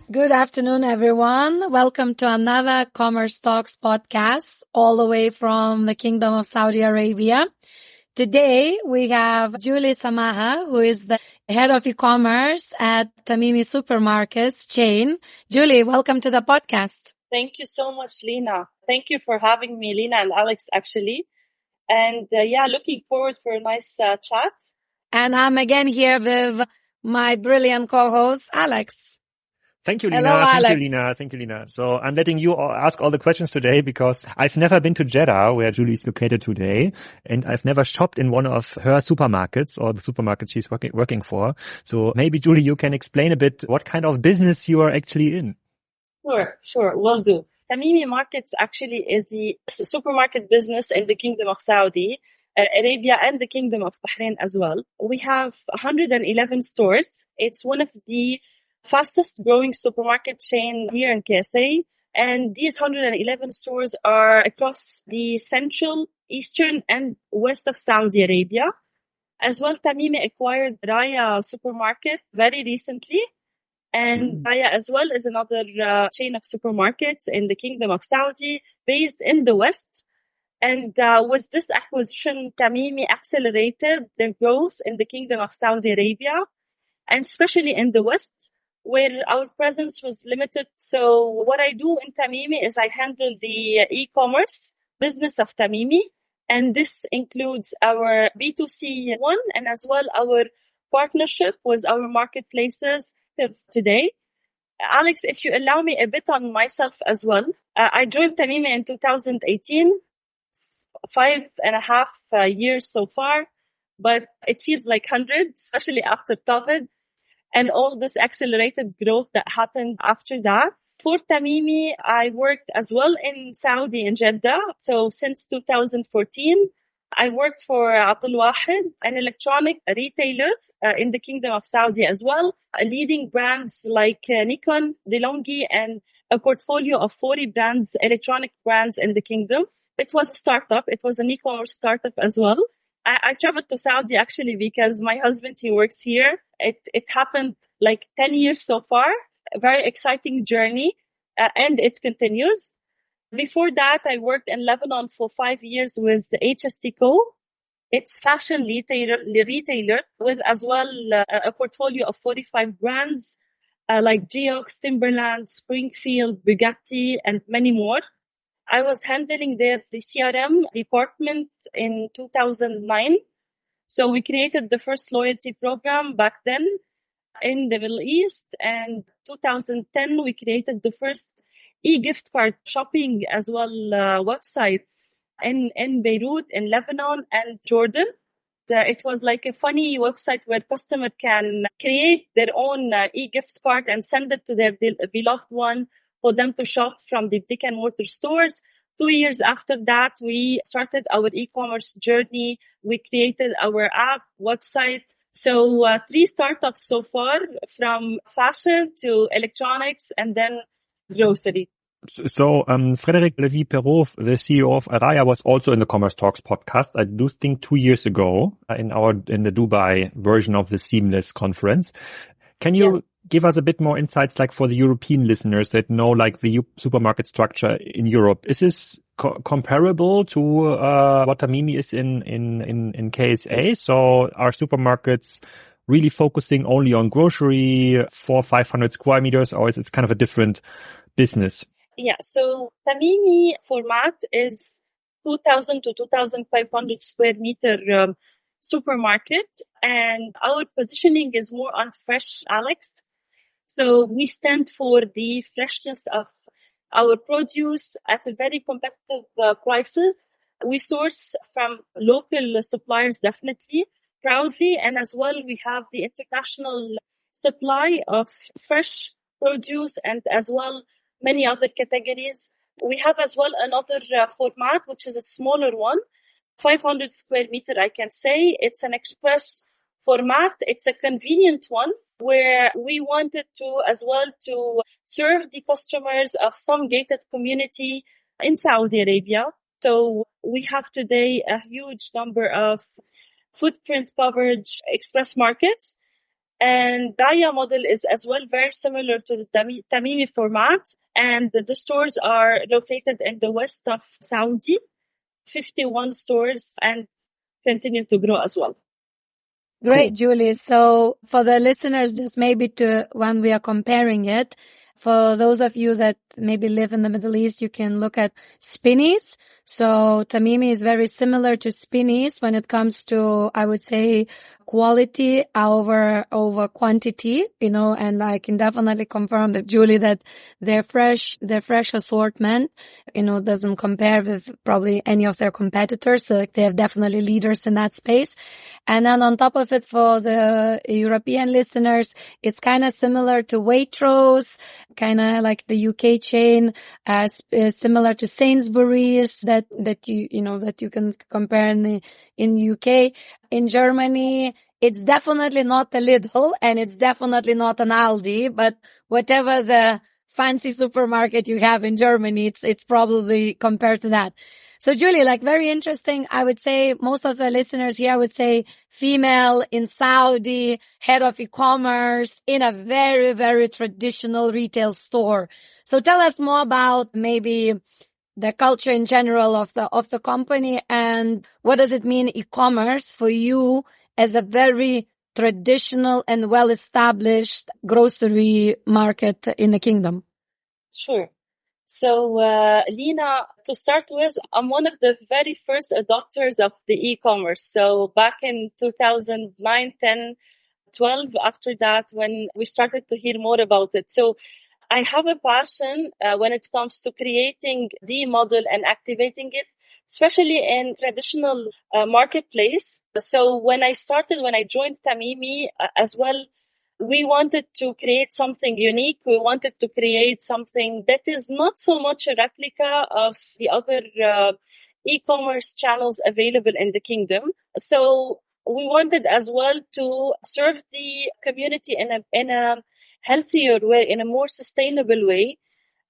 Good afternoon, everyone. Welcome to another Commerce Talks podcast, all the way from the Kingdom of Saudi Arabia. Today, we have Julie Samaha, who is the head of e-commerce at Tamimi Supermarkets chain. Julie, welcome to the podcast. Thank you so much, Lena. Thank you for having me, Lena and Alex, actually. And looking forward for a nice chat. And I'm again here with my brilliant co-host, Alex. Thank you, Lena. Hello, Alex. Thank you, Lena. So I'm letting you ask all the questions today because I've never been to Jeddah, where Julie is located today, and I've never shopped in one of her supermarkets or the supermarket she's working for. So maybe, Julie, you can explain a bit what kind of business you are actually in. Sure. Will do. Tamimi Markets actually is the supermarket business in the Kingdom of Saudi Arabia and the Kingdom of Bahrain as well. We have 111 stores. It's one of the fastest growing supermarket chain here in KSA. And these 111 stores are across the central, eastern and west of Saudi Arabia. As well, Tamimi acquired Raya supermarket very recently. And Raya as well is another chain of supermarkets in the Kingdom of Saudi based in the west. And with this acquisition, Tamimi accelerated their growth in the Kingdom of Saudi Arabia, and especially in the west, where our presence was limited. So what I do in Tamimi is I handle the e-commerce business of Tamimi. And this includes our B2C one and as well our partnership with our marketplaces today. Alex, if you allow me a bit on myself as well. I joined Tamimi in 2018, 5.5 years so far, but it feels like hundreds, especially after COVID. And all this accelerated growth that happened after that. For Tamimi, I worked as well in Saudi in Jeddah. So since 2014, I worked for Abdul Wahid, an electronic retailer in the Kingdom of Saudi as well, leading brands like Nikon, DeLonghi, and a portfolio of 40 brands, electronic brands in the Kingdom. It was a startup. It was an e-commerce startup as well. I traveled to Saudi actually because my husband, he works here. It happened like 10 years so far. A very exciting journey, and it continues. Before that, I worked in Lebanon for 5 years with HST Co. It's fashion retailer with as well a portfolio of 45 brands like Geox, Timberland, Springfield, Bugatti, and many more. I was handling the CRM department in 2009. So we created the first loyalty program back then in the Middle East. And 2010, we created the first e-gift card shopping as well website in Beirut, in Lebanon and Jordan. It was like a funny website where customer can create their own e-gift card and send it to their beloved one for them to shop from the brick and mortar stores. 2 years after that, we started our e-commerce journey. We created our app, website. So 3 startups so far, from fashion to electronics and then grocery. So, Frédéric Lévy-Perrault, the CEO of Raya, was also in the Commerce Talks podcast, I do think 2 years ago, in the Dubai version of the Seamless conference. Can you give us a bit more insights, like for the European listeners that know like the supermarket structure in Europe? Is this comparable to what Tamimi is in KSA? So are supermarkets really focusing only on grocery, 400-500 square meters, or is it kind of a different business? Yeah, so Tamimi format is 2,000 to 2,500 square meter supermarket, and our positioning is more on fresh, Alex. So we stand for the freshness of our produce at a very competitive prices. We source from local suppliers, definitely, proudly, and as well we have the international supply of fresh produce and as well many other categories. We have as well another format, which is a smaller one, 500 square meter, I can say. It's an express format. It's a convenient one where we wanted to as well to serve the customers of some gated community in Saudi Arabia. So we have today a huge number of footprint coverage, express markets. And Raya model is as well very similar to the Tamimi format. And the stores are located in the west of Saudi, 51 stores, and continue to grow as well. Great, Julie. So for the listeners, just maybe when we are comparing it, for those of you that maybe live in the Middle East, you can look at Spinneys. So Tamimi is very similar to Spinneys when it comes to, I would say, quality over quantity, and I can definitely confirm with Julie that their fresh assortment, doesn't compare with probably any of their competitors. So they have definitely leaders in that space. And then on top of it, for the European listeners, it's kind of similar to Waitrose, kind of like the UK chain, similar to Sainsbury's that you can compare in UK. In Germany, it's definitely not a Lidl and it's definitely not an Aldi, but whatever the fancy supermarket you have in Germany, it's probably compared to that. So Julie, very interesting. I would say most of the listeners here would say female in Saudi, head of e-commerce in a very, very traditional retail store. So tell us more about maybe the culture in general of the company, and what does it mean e-commerce for you as a very traditional and well-established grocery market in the kingdom? Sure. So, Lina, to start with, I'm one of the very first adopters of the e-commerce. So back in 2009, 10, 12, after that, when we started to hear more about it. So I have a passion when it comes to creating the model and activating it, especially in traditional marketplace. So when I joined Tamimi as well, we wanted to create something unique. We wanted to create something that is not so much a replica of the other e-commerce channels available in the kingdom. So we wanted as well to serve the community in a healthier way, in a more sustainable way.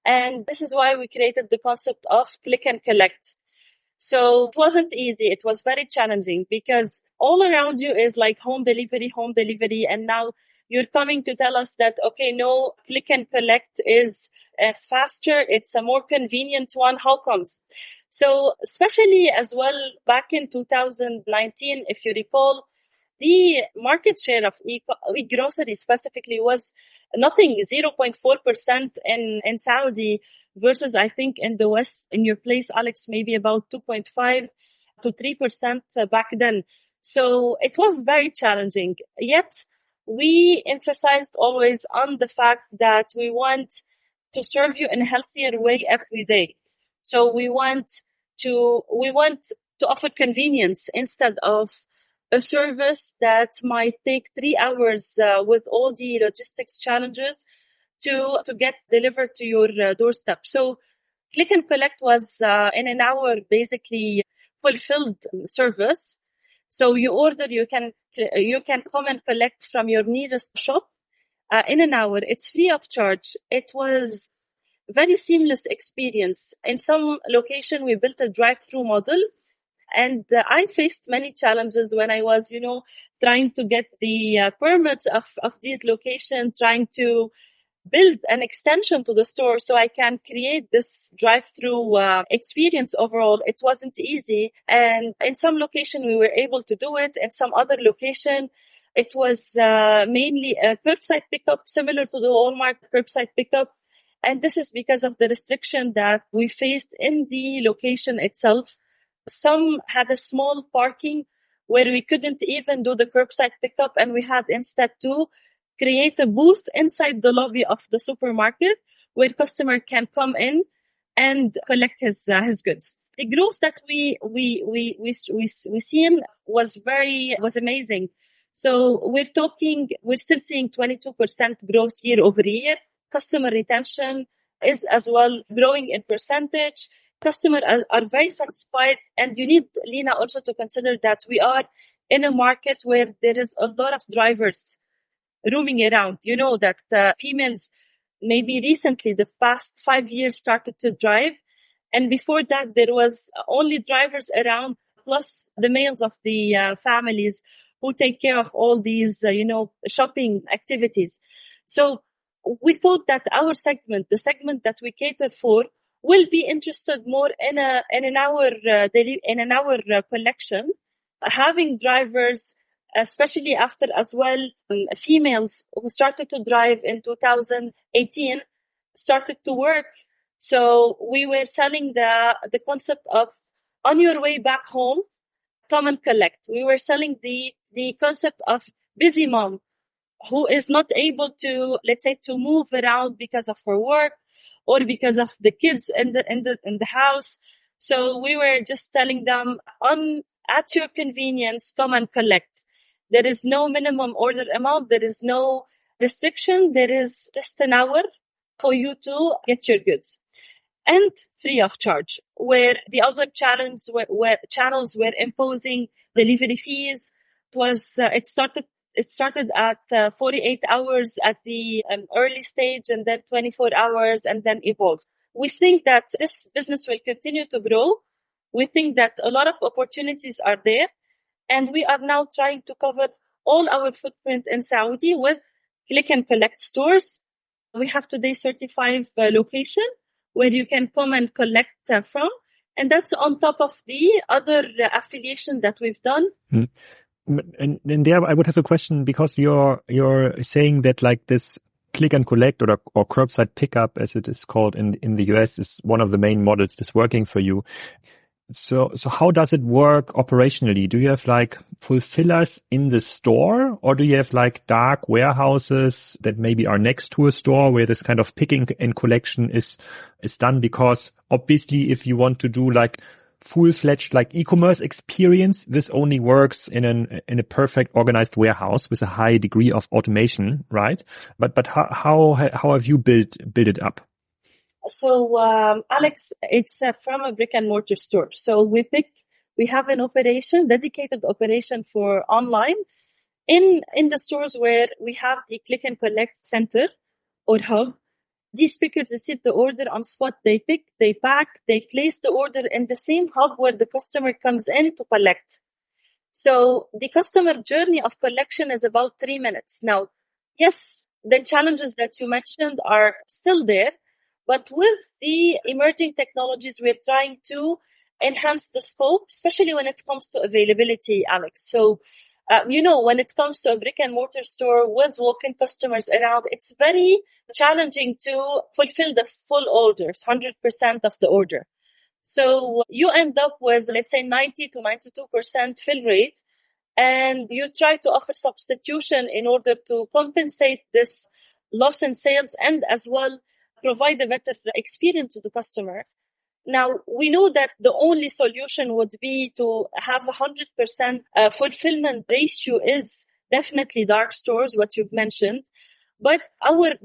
And this is why we created the concept of click and collect. So it wasn't easy. It was very challenging because all around you is like home delivery. And now you're coming to tell us that, okay, no, click and collect is faster. It's a more convenient one. How comes? So especially as well back in 2019, if you recall, the market share of e-grocery specifically was nothing, 0.4% in Saudi versus I think in the West, in your place, Alex, maybe about 2.5 to 3% back then. So it was very challenging. Yet we emphasized always on the fact that we want to serve you in a healthier way every day. So we want to offer convenience instead of a service that might take 3 hours with all the logistics challenges to get delivered to your doorstep. So click and collect was in an hour basically fulfilled service. So you order, you can come and collect from your nearest shop in an hour. It's free of charge. It was very seamless experience. In some location, we built a drive-through model. And I faced many challenges when I was, trying to get the permits of these locations, trying to build an extension to the store so I can create this drive-through experience overall. It wasn't easy. And in some location, we were able to do it. In some other location, it was mainly a curbside pickup, similar to the Walmart curbside pickup. And this is because of the restriction that we faced in the location itself. Some had a small parking where we couldn't even do the curbside pickup, and we had instead to create a booth inside the lobby of the supermarket where customer can come in and collect his goods. The growth that we seen was amazing. So we're still seeing 22% growth year over year. Customer retention is as well growing in percentage. Customers are very satisfied. And you need, Lina, also to consider that we are in a market where there is a lot of drivers roaming around. You know that females maybe recently, the past 5 years, started to drive. And before that, there was only drivers around plus the males of the families who take care of all these, shopping activities. So we thought that our segment, the segment that we cater for, will be interested more in an hour collection, having drivers, especially after as well, females who started to drive in 2018 started to work. So we were selling the concept of on your way back home, come and collect. We were selling the concept of busy mom who is not able to, let's say, to move around because of her work or because of the kids in the house. So we were just telling them at your convenience, come and collect. There is no minimum order amount. There is no restriction. There is just an hour for you to get your goods, and free of charge. Where the other channels were imposing delivery fees. It started at 48 hours at the early stage, and then 24 hours, and then evolved. We think that this business will continue to grow. We think that a lot of opportunities are there, and we are now trying to cover all our footprint in Saudi with click and collect stores. We have today 35 locations where you can come and collect from, and that's on top of the other affiliation that we've done. And there I would have a question, because you're saying that like this click and collect or curbside pickup, as it is called in the US, is one of the main models that's working for you. So how does it work operationally? Do you have like fulfillers in the store, or do you have like dark warehouses that maybe are next to a store where this kind of picking and collection is done? Because obviously if you want to do like full-fledged like e-commerce experience, this only works in a perfect organized warehouse with a high degree of automation, right? But how have you built it up? So, Alex, it's from a brick and mortar store. So we have an dedicated operation for online in the stores where we have the click and collect center or hub. These pickers receive the order on spot. They pick, they pack, they place the order in the same hub where the customer comes in to collect. So the customer journey of collection is about 3 minutes. Now, yes, the challenges that you mentioned are still there, but with the emerging technologies, we're trying to enhance the scope, especially when it comes to availability, Alex. So, when it comes to a brick and mortar store with walk-in customers around, it's very challenging to fulfill the full orders, 100% of the order. So you end up with, let's say, 90 to 92% fill rate, and you try to offer substitution in order to compensate this loss in sales and as well provide a better experience to the customer. Now, we know that the only solution would be to have 100% fulfillment ratio is definitely dark stores, what you've mentioned. But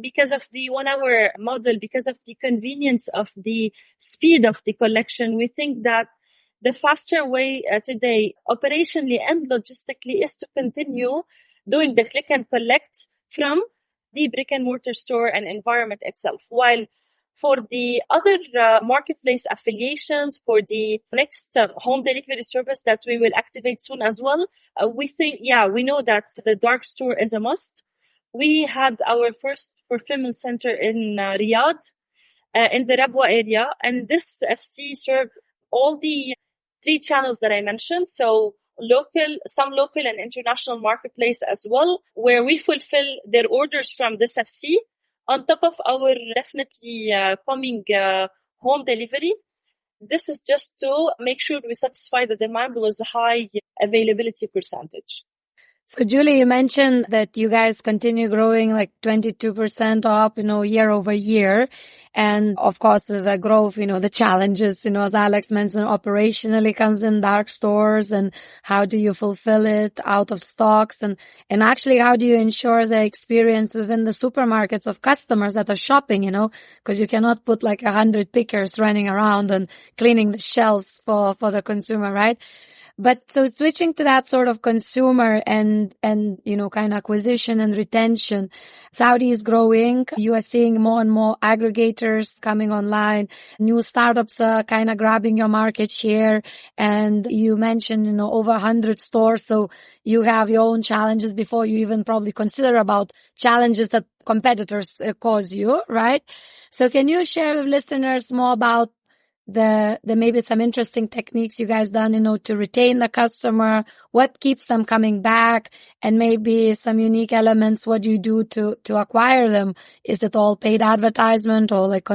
because of the 1 hour model, because of the convenience of the speed of the collection, we think that the faster way today, operationally and logistically, is to continue doing the click and collect from the brick and mortar store and environment itself. While for the other marketplace affiliations, for the next home delivery service that we will activate soon as well, we know that the dark store is a must. We had our first fulfillment center in Riyadh, in the Rabwa area, and this FC served all the 3 channels that I mentioned. So some local and international marketplace as well, where we fulfill their orders from this FC on top of our definitely coming home delivery. This is just to make sure we satisfy the demand with a high availability percentage. So Julie, you mentioned that you guys continue growing like 22% up, year over year. And of course, with the growth, the challenges, as Alex mentioned, operationally comes in dark stores, and how do you fulfill it out of stocks? And actually, how do you ensure the experience within the supermarkets of customers that are shopping, because you cannot put like 100 pickers running around and cleaning the shelves for the consumer, right? But so switching to that sort of consumer and, kind of acquisition and retention, Saudi is growing. You are seeing more and more aggregators coming online, new startups are kind of grabbing your market share. And you mentioned, over 100 stores. So you have your own challenges before you even probably consider about challenges that competitors cause you, right? So can you share with listeners more about the maybe some interesting techniques you guys done, to retain the customer, what keeps them coming back, and maybe some unique elements, what do you do to acquire them? Is it all paid advertisement or like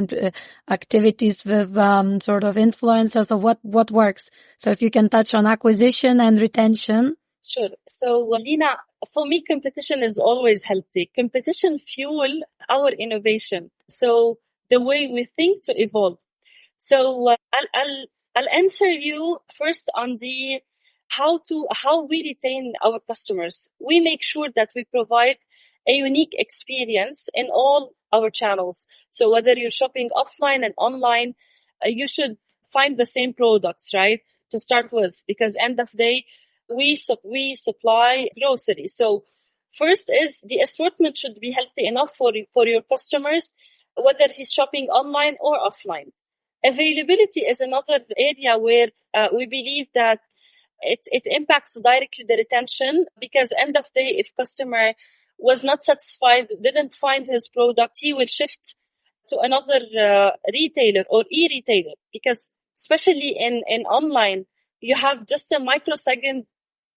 activities with sort of influencers, or what works? So if you can touch on acquisition and retention. Sure. So, Lina, for me, competition is always healthy. Competition fuel our innovation. So the way we think to evolve. So I'll answer you first on the how we retain our customers. We make sure that we provide a unique experience in all our channels. So whether you're shopping offline and online, you should find the same products, right? To start with, because end of day, we supply groceries. So first is the assortment should be healthy enough for your customers, whether he's shopping online or offline. Availability is another area where we believe that it impacts directly the retention, because end of day, if customer was not satisfied, didn't find his product, he will shift to another retailer or e-retailer, because especially in online, you have just a microsecond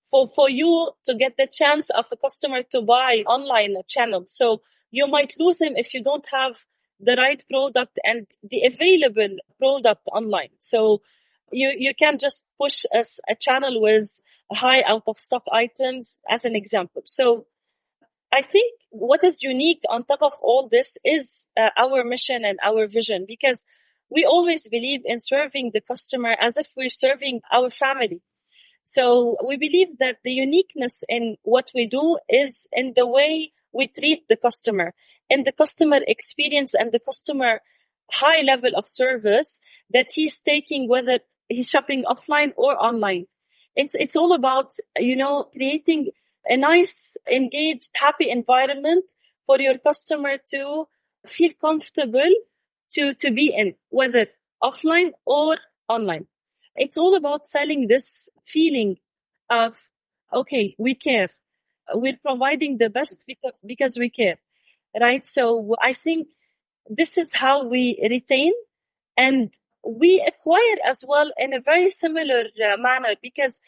for you to get the chance of a customer to buy online channel. So you might lose him if you don't have the right product and the available product online. So you can just push a channel with high out of stock items as an example. So I think what is unique on top of all this is our mission and our vision, because we always believe in serving the customer as if we're serving our family. So we believe that the uniqueness in what we do is in the way we treat the customer and the customer experience and the customer high level of service that he's taking, whether he's shopping offline or online. It's all about, creating a nice, engaged, happy environment for your customer to feel comfortable to be in, whether offline or online. It's all about selling this feeling of, okay, we care. We're providing the best because we care, right? So I think this is how we retain, and we acquire as well in a very similar manner, because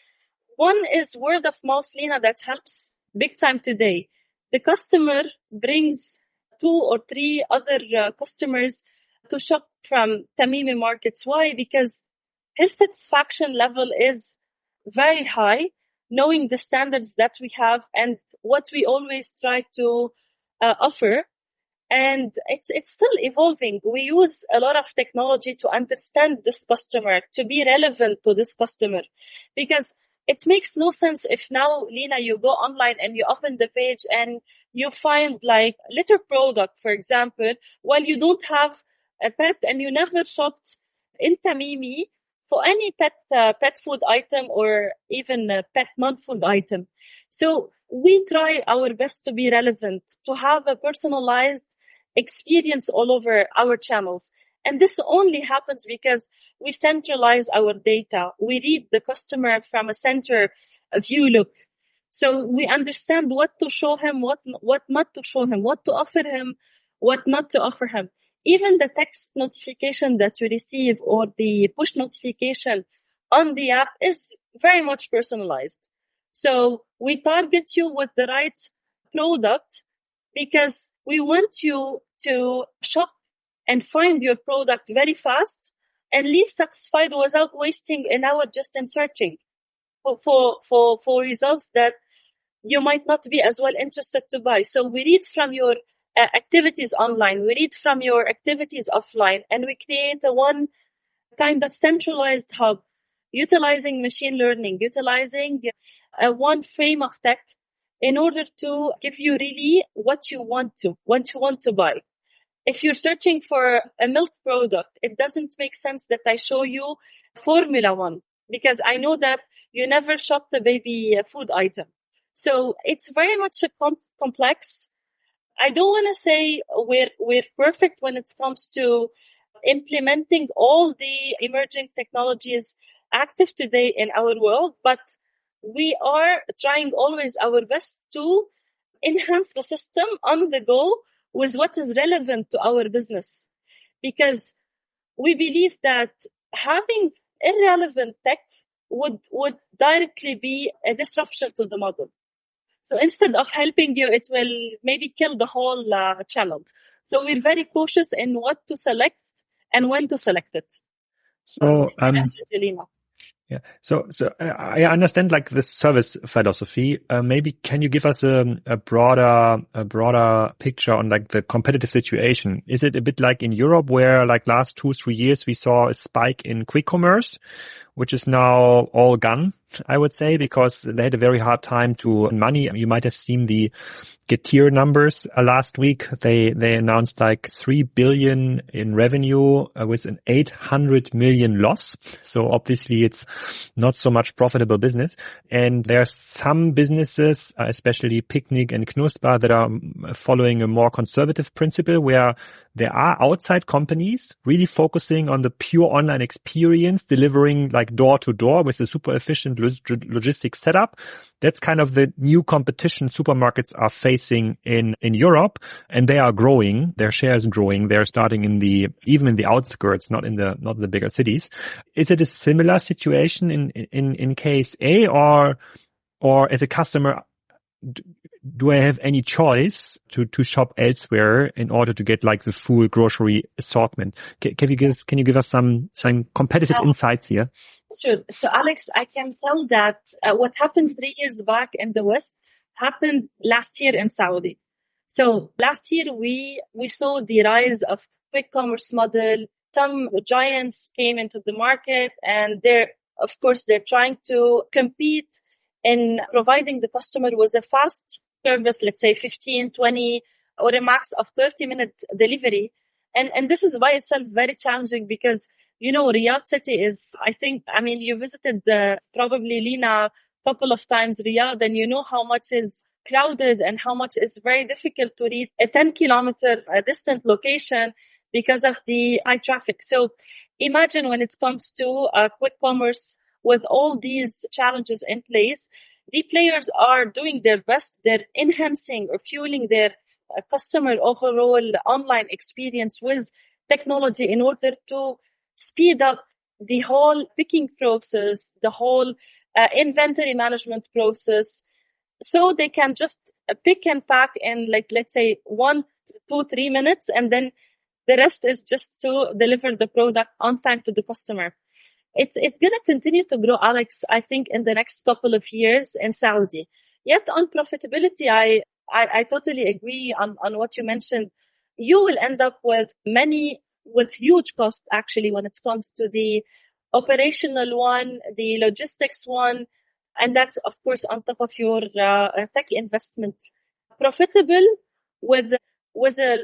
one is word of mouth, Lina, that helps big time today. The customer brings 2 or 3 other customers to shop from Tamimi Markets. Why? Because his satisfaction level is very high, knowing the standards that we have and what we always try to offer. And it's still evolving. We use a lot of technology to understand this customer, to be relevant to this customer, because it makes no sense if now, Lina, you go online and you open the page and you find like litter product, for example, while you don't have a pet and you never shopped in Tamimi for any pet food item or even a pet non-food item. So we try our best to be relevant, to have a personalized experience all over our channels. And this only happens because we centralize our data. We read the customer from a center view look. So we understand what to show him, what not to show him, what to offer him, what not to offer him. Even the text notification that you receive or the push notification on the app is very much personalized. So we target you with the right product because we want you to shop and find your product very fast and leave satisfied without wasting an hour just in searching for results that you might not be as well interested to buy. So we read from your activities online, we read from your activities offline, and we create a one kind of centralized hub, utilizing machine learning, utilizing one frame of tech in order to give you really what you want to buy. If you're searching for a milk product, it doesn't make sense that I show you Formula One, because I know that you never shop the baby food item. So it's very much a complex. I don't want to say we're perfect when it comes to implementing all the emerging technologies active today in our world, but we are trying always our best to enhance the system on the go with what is relevant to our business. Because we believe that having irrelevant tech would directly be a disruption to the model. So instead of helping you, it will maybe kill the whole channel. So we're very cautious in what to select and when to select it. So, Angelina. yeah. So I understand like the service philosophy. Maybe can you give us a broader picture on like the competitive situation? Is it a bit like in Europe where like last 2-3 years we saw a spike in quick commerce, which is now all gone, I would say, because they had a very hard time to earn money. You might have seen the Getir numbers last week. They announced like 3 billion in revenue with an 800 million loss. So obviously it's not so much profitable business. And there are some businesses, especially Picnic and Knusper, that are following a more conservative principle where there are outside companies really focusing on the pure online experience, delivering like door to door with a super efficient logistics setup. That's kind of the new competition supermarkets are facing in Europe, and they are growing. Their share is growing. They're starting even in the outskirts, not the bigger cities. Is it a similar situation in case A, or as a customer, do I have any choice to shop elsewhere in order to get like the full grocery assortment? Can you give us some competitive insights here? Sure. So Alex, I can tell that what happened 3 years back in the West happened last year in Saudi. So last year we saw the rise of quick commerce model. Some giants came into the market, and they're trying to compete in providing the customer with a fast service, let's say 15, 20, or a max of 30-minute delivery. And this is by itself very challenging because, you know, Riyadh city is, you visited probably Lina a couple of times, Riyadh, and you know how much is crowded and how much it's very difficult to reach a 10-kilometer distant location because of the high traffic. So imagine when it comes to quick commerce with all these challenges in place, the players are doing their best. They're enhancing or fueling their customer overall online experience with technology in order to speed up the whole picking process, the whole inventory management process, so they can just pick and pack in, like, let's say 1, 2, 3 minutes, and then the rest is just to deliver the product on time to the customer. It's going to continue to grow, Alex, I think, in the next couple of years in Saudi. Yet on profitability, I totally agree on what you mentioned. You will end up with huge costs, actually, when it comes to the operational one, the logistics one, and that's, of course, on top of your tech investment. Profitable with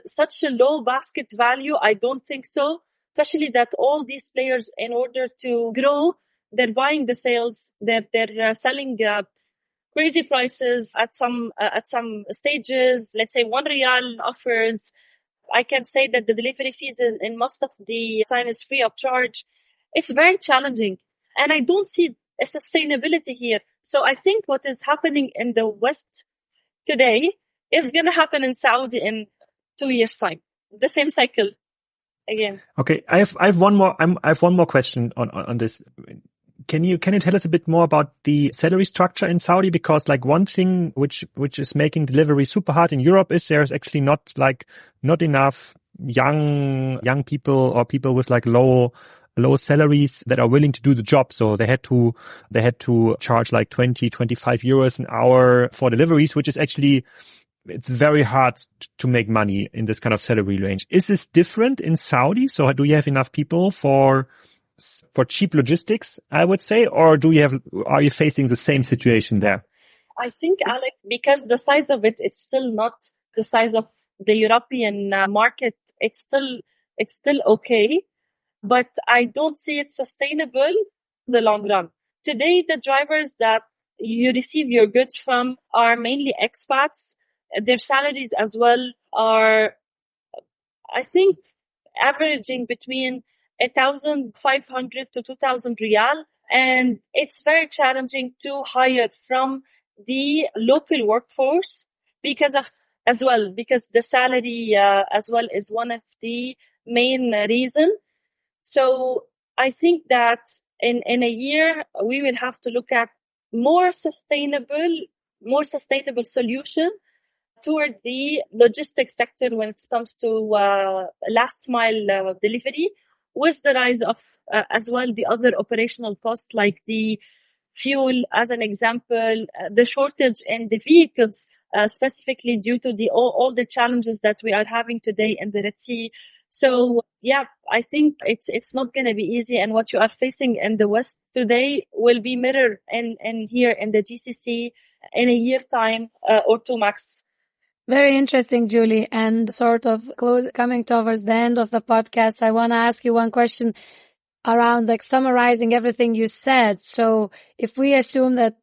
such a low basket value, I don't think so. Especially that all these players, in order to grow, they're buying the sales, they're selling crazy prices at some stages. Let's say 1 riyal offers. I can say that the delivery fees in most of the time is free of charge. It's very challenging, and I don't see a sustainability here. So I think what is happening in the West today is going to happen in Saudi in 2 years' time. The same cycle. Again. Okay, I have one more question on this. Can you tell us a bit more about the salary structure in Saudi? Because like one thing which is making delivery super hard in Europe is there's actually not enough young people or people with like low salaries that are willing to do the job. So they had to charge like 20-25 euros an hour for deliveries, which is actually, it's very hard to make money in this kind of salary range. Is this different in Saudi? So do you have enough people for cheap logistics, I would say, or are you facing the same situation there? I think, Alex, because the size of it's still not the size of the European market. It's still okay, but I don't see it sustainable in the long run. today the drivers that you receive your goods from are mainly expats. Their salaries as well are, I think, averaging between 1,500 to 2,000 riyal. And it's very challenging to hire from the local workforce because the salary as well is one of the main reason. So I think that in a year, we will have to look at more sustainable solution toward the logistics sector when it comes to last mile delivery, with the rise of as well the other operational costs like the fuel, as an example, the shortage in the vehicles, specifically due to all the challenges that we are having today in the Red Sea. So yeah, I think it's not going to be easy, and what you are facing in the West today will be mirrored in here in the GCC in a year time or two max. Very interesting, Julie. And sort of coming towards the end of the podcast, I want to ask you one question around like summarizing everything you said. So if we assume that,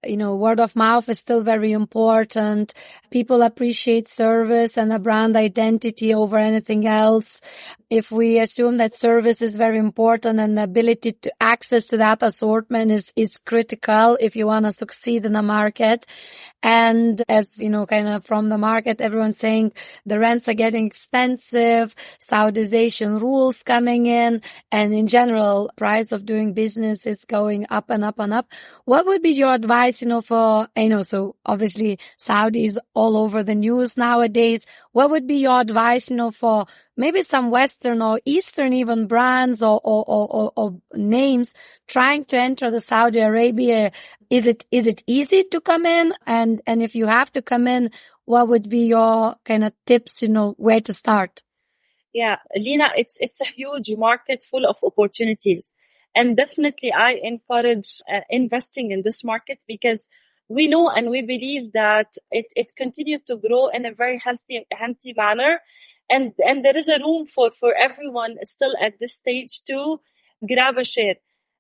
word of mouth is still very important, people appreciate service and a brand identity over anything else. If we assume that service is very important and the ability to access to that assortment is critical if you want to succeed in the market. And as kind of from the market, everyone's saying the rents are getting expensive, Saudization rules coming in, and in general, price of doing business is going up and up and up. What would be your advice, so obviously Saudi is all over the news nowadays. What would be your advice, for maybe some Western or Eastern even brands or names trying to enter the Saudi Arabia? Is it easy to come in? And if you have to come in, what would be your kind of tips, where to start? Yeah, Lina, it's a huge market full of opportunities. And definitely I encourage investing in this market, because we know and we believe that it continues to grow in a very healthy manner. And there is a room for everyone still at this stage to grab a share.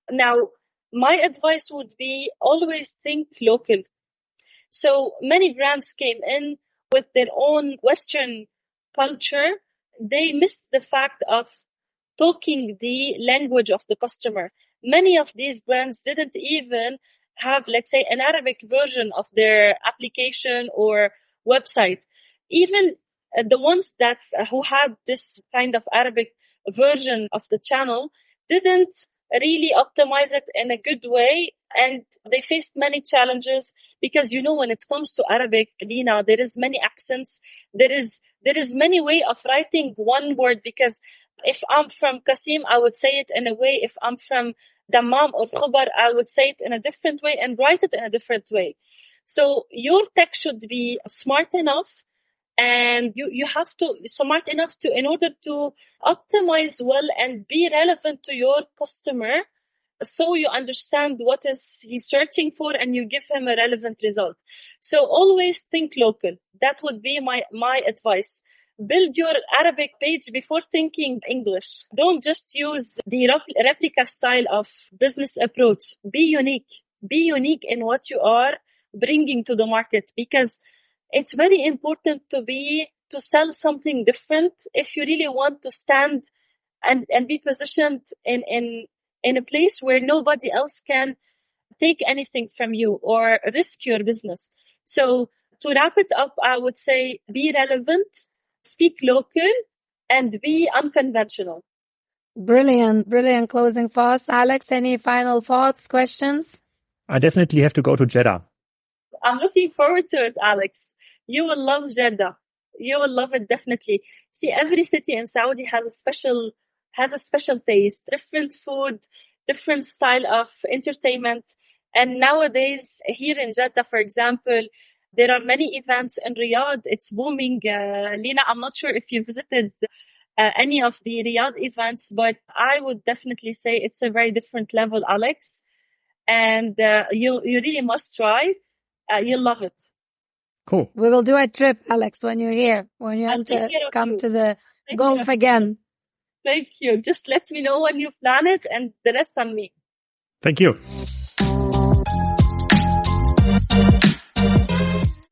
Now, my advice would be always think local. So many brands came in with their own Western culture. They missed the fact of talking the language of the customer. Many of these brands didn't even have, let's say, an Arabic version of their application or website. Even the ones that who had this kind of Arabic version of the channel didn't really optimize it in a good way, and they faced many challenges because when it comes to Arabic, Lina, there is many accents, there is many way of writing one word, because if I'm from Qasim, I would say it in a way. If I'm from Dammam or Khobar, I would say it in a different way and write it in a different way. So your tech should be smart enough, and you have to smart enough to in order to optimize well and be relevant to your customer, so you understand what is he searching for and you give him a relevant result. So always think local. That would be my advice. Build your Arabic page before thinking English. Don't just use the replica style of business approach. Be unique. Be unique in what you are bringing to the market, because it's very important to sell something different if you really want to stand and be positioned in a place where nobody else can take anything from you or risk your business. So to wrap it up, I would say be relevant, speak local, and be unconventional. Brilliant closing thoughts. Alex, any final thoughts, questions? I definitely have to go to Jeddah. I'm looking forward to it, Alex. You will love Jeddah. You will love it, definitely. See, every city in Saudi has a special taste, different food, different style of entertainment. And nowadays, here in Jeddah, for example, there are many events in Riyadh. It's booming. Lina, I'm not sure if you visited any of the Riyadh events, but I would definitely say it's a very different level, Alex. And you really must try. You'll love it. Cool. We will do a trip, Alex, when you're here, when you have to come to the Gulf again. Thank you. Just let me know when you plan it, and the rest on me. Thank you.